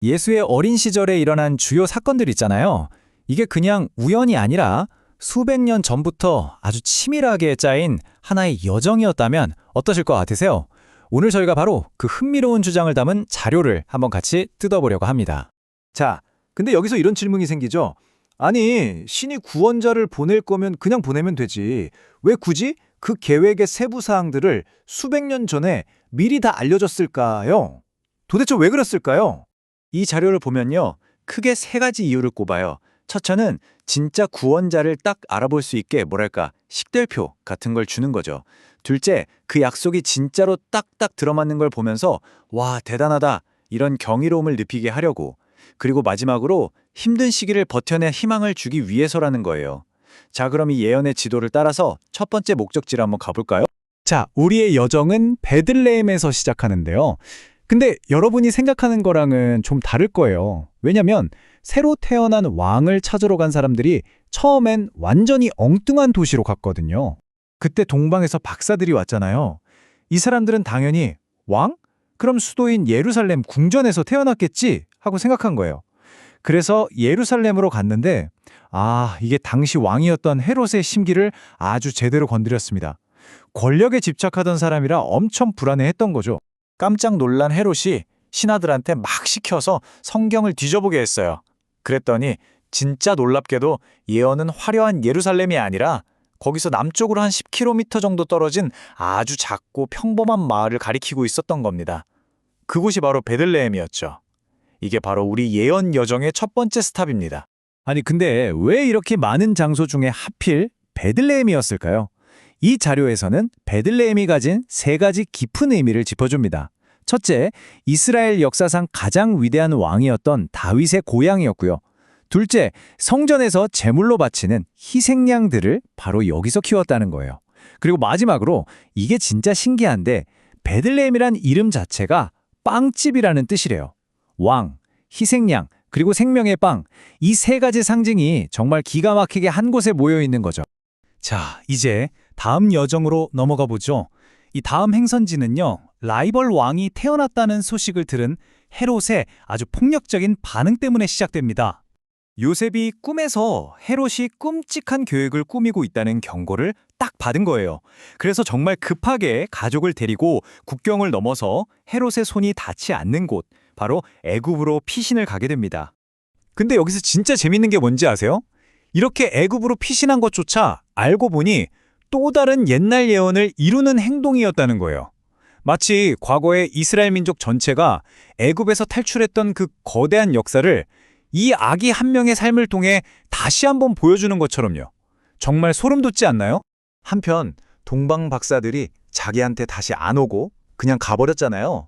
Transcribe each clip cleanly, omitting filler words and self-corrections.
예수의 어린 시절에 일어난 주요 사건들 있잖아요. 이게 그냥 우연이 아니라 수백 년 전부터 아주 치밀하게 짜인 하나의 여정이었다면 어떠실 것 같으세요? 오늘 저희가 바로 그 흥미로운 주장을 담은 자료를 한번 같이 뜯어보려고 합니다. 자, 근데 여기서 이런 질문이 생기죠. 아니, 신이 구원자를 보낼 거면 그냥 보내면 되지. 왜 굳이 그 계획의 세부 사항들을 수백 년 전에 미리 다 알려줬을까요? 도대체 왜 그랬을까요? 이 자료를 보면요, 크게 세 가지 이유를 꼽아요. 첫째는 진짜 구원자를 딱 알아볼 수 있게 식별표 같은 걸 주는 거죠. 둘째, 그 약속이 진짜로 딱딱 들어맞는 걸 보면서 와, 대단하다 이런 경이로움을 느끼게 하려고. 그리고 마지막으로 힘든 시기를 버텨낼 희망을 주기 위해서라는 거예요. 자, 그럼 이 예언의 지도를 따라서 첫 번째 목적지를 한번 가볼까요? 자, 우리의 여정은 베들레헴에서 시작하는데요. 근데 여러분이 생각하는 거랑은 좀 다를 거예요. 왜냐면 새로 태어난 왕을 찾으러 간 사람들이 처음엔 완전히 엉뚱한 도시로 갔거든요. 그때 동방에서 박사들이 왔잖아요. 이 사람들은 당연히 왕? 그럼 수도인 예루살렘 궁전에서 태어났겠지? 하고 생각한 거예요. 그래서 예루살렘으로 갔는데 이게 당시 왕이었던 헤롯의 심기를 아주 제대로 건드렸습니다. 권력에 집착하던 사람이라 엄청 불안해했던 거죠. 깜짝 놀란 헤롯이 신하들한테 막 시켜서 성경을 뒤져보게 했어요. 그랬더니 진짜 놀랍게도 예언은 화려한 예루살렘이 아니라 거기서 남쪽으로 한 10km 정도 떨어진 아주 작고 평범한 마을을 가리키고 있었던 겁니다. 그곳이 바로 베들레헴이었죠. 이게 바로 우리 예언 여정의 첫 번째 스탑입니다. 아니 근데 왜 이렇게 많은 장소 중에 하필 베들레헴이었을까요? 이 자료에서는 베들레헴이 가진 세 가지 깊은 의미를 짚어줍니다. 첫째, 이스라엘 역사상 가장 위대한 왕이었던 다윗의 고향이었고요. 둘째, 성전에서 제물로 바치는 희생양들을 바로 여기서 키웠다는 거예요. 그리고 마지막으로 이게 진짜 신기한데 베들레헴이란 이름 자체가 빵집이라는 뜻이래요. 왕, 희생양, 그리고 생명의 빵, 이 세 가지 상징이 정말 기가 막히게 한 곳에 모여 있는 거죠. 자, 이제 다음 여정으로 넘어가 보죠. 이 다음 행선지는요, 라이벌 왕이 태어났다는 소식을 들은 헤롯의 아주 폭력적인 반응 때문에 시작됩니다. 요셉이 꿈에서 헤롯이 끔찍한 계획을 꾸미고 있다는 경고를 딱 받은 거예요. 그래서 정말 급하게 가족을 데리고 국경을 넘어서 헤롯의 손이 닿지 않는 곳, 바로 애굽으로 피신을 가게 됩니다. 근데 여기서 진짜 재밌는 게 뭔지 아세요? 이렇게 애굽으로 피신한 것조차 알고 보니 또 다른 옛날 예언을 이루는 행동이었다는 거예요. 마치 과거의 이스라엘 민족 전체가 애굽에서 탈출했던 그 거대한 역사를 이 아기 한 명의 삶을 통해 다시 한번 보여주는 것처럼요. 정말 소름 돋지 않나요? 한편 동방 박사들이 자기한테 다시 안 오고 그냥 가버렸잖아요.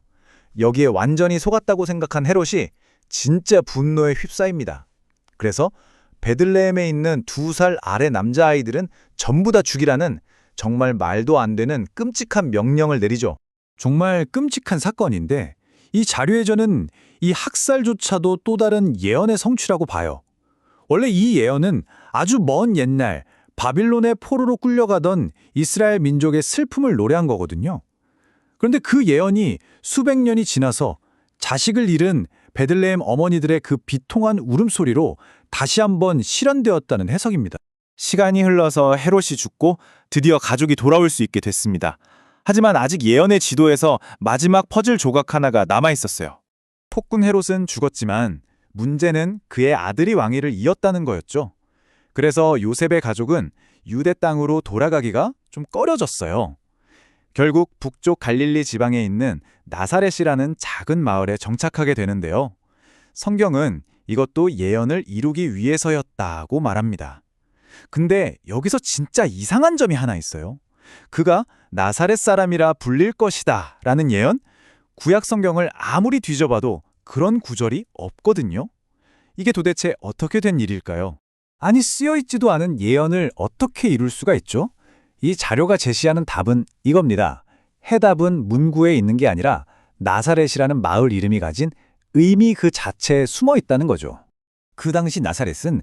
여기에 완전히 속았다고 생각한 헤롯이 진짜 분노에 휩싸입니다. 그래서 베들레헴에 있는 2살 아래 남자아이들은 전부 다 죽이라는 정말 말도 안 되는 끔찍한 명령을 내리죠. 정말 끔찍한 사건인데 이 자료에 저는 이 학살조차도 또 다른 예언의 성취라고 봐요. 원래 이 예언은 아주 먼 옛날 바빌론의 포로로 끌려가던 이스라엘 민족의 슬픔을 노래한 거거든요. 그런데 그 예언이 수백 년이 지나서 자식을 잃은 베들레헴 어머니들의 그 비통한 울음소리로 다시 한번 실현되었다는 해석입니다. 시간이 흘러서 헤롯이 죽고 드디어 가족이 돌아올 수 있게 됐습니다. 하지만 아직 예언의 지도에서 마지막 퍼즐 조각 하나가 남아있었어요. 폭군 헤롯은 죽었지만 문제는 그의 아들이 왕위를 이었다는 거였죠. 그래서 요셉의 가족은 유대 땅으로 돌아가기가 좀 꺼려졌어요. 결국 북쪽 갈릴리 지방에 있는 나사렛이라는 작은 마을에 정착하게 되는데요. 성경은 이것도 예언을 이루기 위해서였다고 말합니다. 근데 여기서 진짜 이상한 점이 하나 있어요. 그가 나사렛 사람이라 불릴 것이다 라는 예언? 구약 성경을 아무리 뒤져봐도 그런 구절이 없거든요. 이게 도대체 어떻게 된 일일까요? 아니 쓰여있지도 않은 예언을 어떻게 이룰 수가 있죠? 이 자료가 제시하는 답은 이겁니다. 해답은 문구에 있는 게 아니라 나사렛이라는 마을 이름이 가진 의미 그 자체에 숨어 있다는 거죠. 그 당시 나사렛은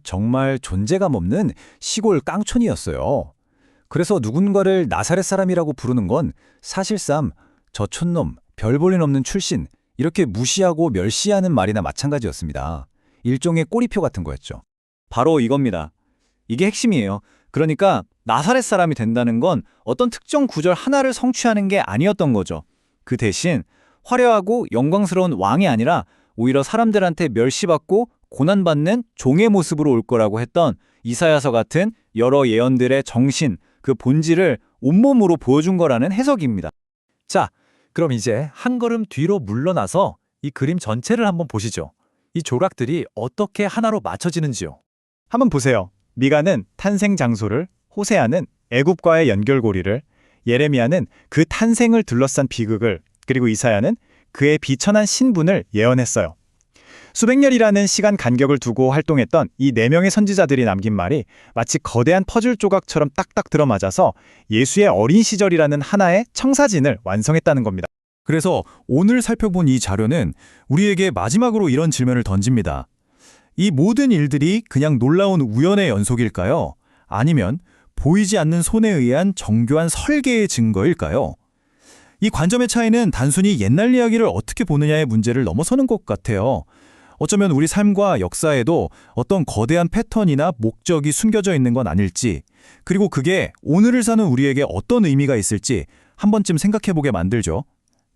정말 존재감 없는 시골 깡촌이었어요. 그래서 누군가를 나사렛 사람이라고 부르는 건 사실상 저 촌놈, 별 볼일 없는 출신, 이렇게 무시하고 멸시하는 말이나 마찬가지였습니다. 일종의 꼬리표 같은 거였죠. 바로 이겁니다. 이게 핵심이에요. 그러니까 나사렛 사람이 된다는 건 어떤 특정 구절 하나를 성취하는 게 아니었던 거죠. 그 대신 화려하고 영광스러운 왕이 아니라 오히려 사람들한테 멸시받고 고난받는 종의 모습으로 올 거라고 했던 이사야서 같은 여러 예언들의 정신, 그 본질을 온몸으로 보여준 거라는 해석입니다. 자, 그럼 이제 한 걸음 뒤로 물러나서 이 그림 전체를 한번 보시죠. 이 조각들이 어떻게 하나로 맞춰지는지요. 한번 보세요. 미가는 탄생 장소를, 호세아는 애굽과의 연결고리를, 예레미야는 그 탄생을 둘러싼 비극을, 그리고 이사야는 그의 비천한 신분을 예언했어요. 수백 년이라는 시간 간격을 두고 활동했던 이 4명의 선지자들이 남긴 말이 마치 거대한 퍼즐 조각처럼 딱딱 들어맞아서 예수의 어린 시절이라는 하나의 청사진을 완성했다는 겁니다. 그래서 오늘 살펴본 이 자료는 우리에게 마지막으로 이런 질문을 던집니다. 이 모든 일들이 그냥 놀라운 우연의 연속일까요? 아니면 보이지 않는 손에 의한 정교한 설계의 증거일까요? 이 관점의 차이는 단순히 옛날 이야기를 어떻게 보느냐의 문제를 넘어서는 것 같아요. 어쩌면 우리 삶과 역사에도 어떤 거대한 패턴이나 목적이 숨겨져 있는 건 아닐지, 그리고 그게 오늘을 사는 우리에게 어떤 의미가 있을지 한 번쯤 생각해보게 만들죠.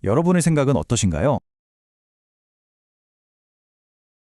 여러분의 생각은 어떠신가요?